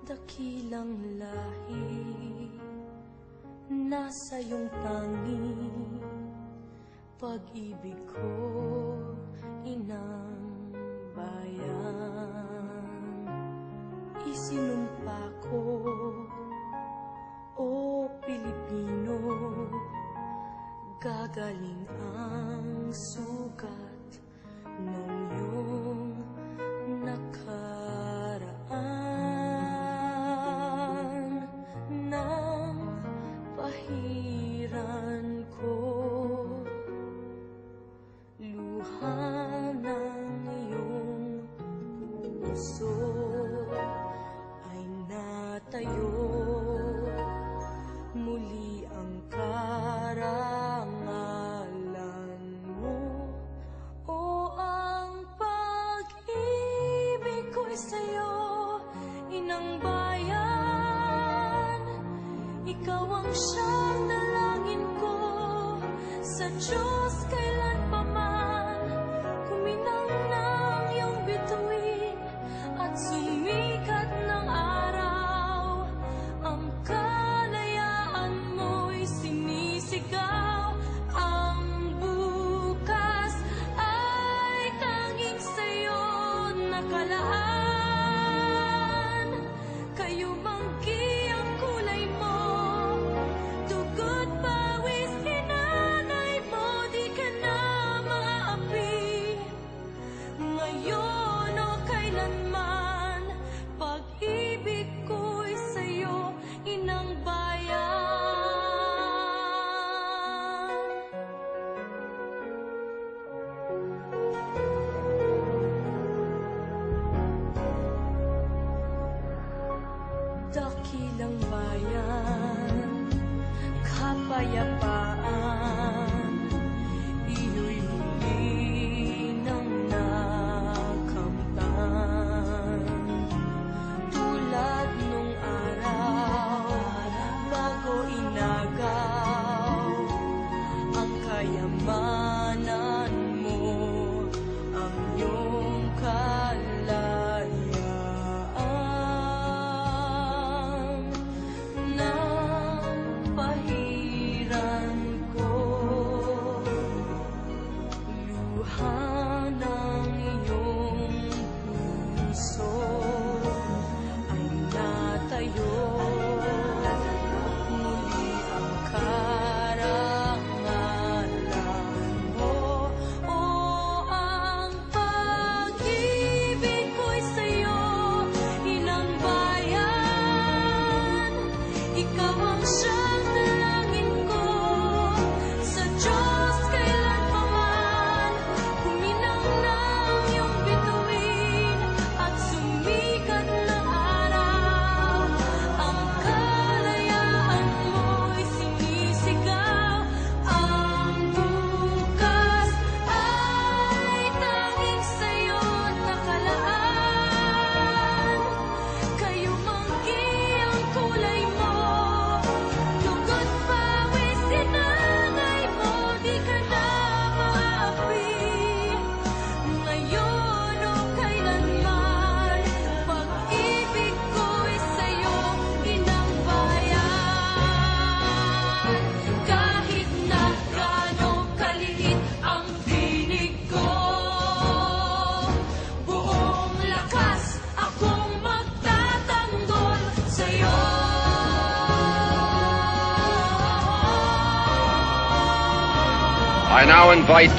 dakilang lahi, nasa iyong tangi, pag-ibig ko, inang bayan. Isinumpa ko, o Pilipino, gagaling ang sugat ng iyong nakaraan. Nang pahiran ko, luha ng iyong puso ay natayo. Muli ang karangalan mo, o ang pag-ibig ko'y sa'yo, inang bayan. Ikaw ang siyang dalangin ko sa Diyos kailan pa man. Kuminang ng iyong bituin at sumikat ng araw, ang kalayaan mo'y sinisigaw. Ang bukas ay tanging sa'yo nakalaan. Kayo manggi ang kulay mo, dugo't pawis hinanay mo, di ka na maaapi. Ngayon o kailanman, pag-ibig ko'y sa'yo, inang bayan. Dakilang bayan, kapayapaan, iyo'y huli nang nakamtan. Tulad nung araw, bago inagaw, ang kayamanan mo, ang iyong kalayaan. Nang pahiran ko, luha ng iyong puso ay natayo. Muli ang karangalan mo, o ang pag-ibig ko'y sa'yo, inang bayan. Ikaw ang siyang dalangin ko sa Diyos kailan pa man. Kuminang ng iyong bituin at sumikat ng araw, ang kalayaan mo'y sinisigaw. Ang bukas ay tanging sa'yo nakalaan. Kayo manggi ang kulay mo, dugo't pawis hinanay mo, di ka na maaapi. Ngayon o kailanman, pag-ibig ko'y sa'yo, inang bayan. Kahit na gaano kaliit ang tinig ko, buong lakas akong magtatanggol sa'yo. I now invite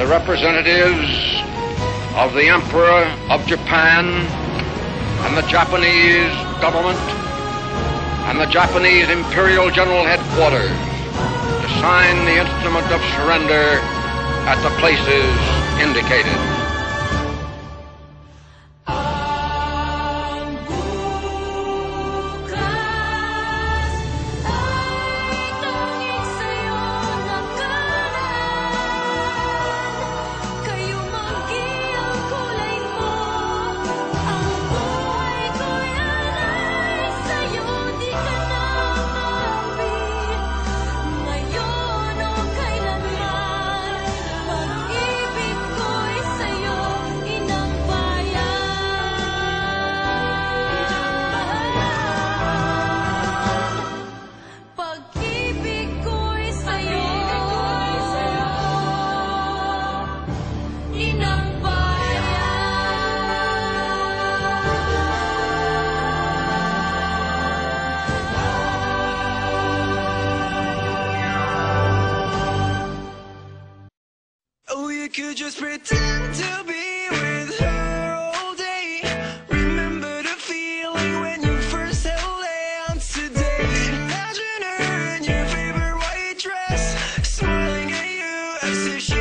the representatives of the Emperor of Japan and the Japanese government and the Japanese Imperial General Headquarters to sign the instrument of surrender at the places indicated. Ang bukas ay tanging sa'yo nakalaan. Kayo manggi ang kulay mo, ang buhay ko'y alay sa'yo, di ka na maapi. Ngayon o kailanman, pag-ibig ko'y sa'yo. you could just pretend to be with her all day. Remember the feeling when you first held hands today. Imagine her in your favorite white dress, smiling at you as if she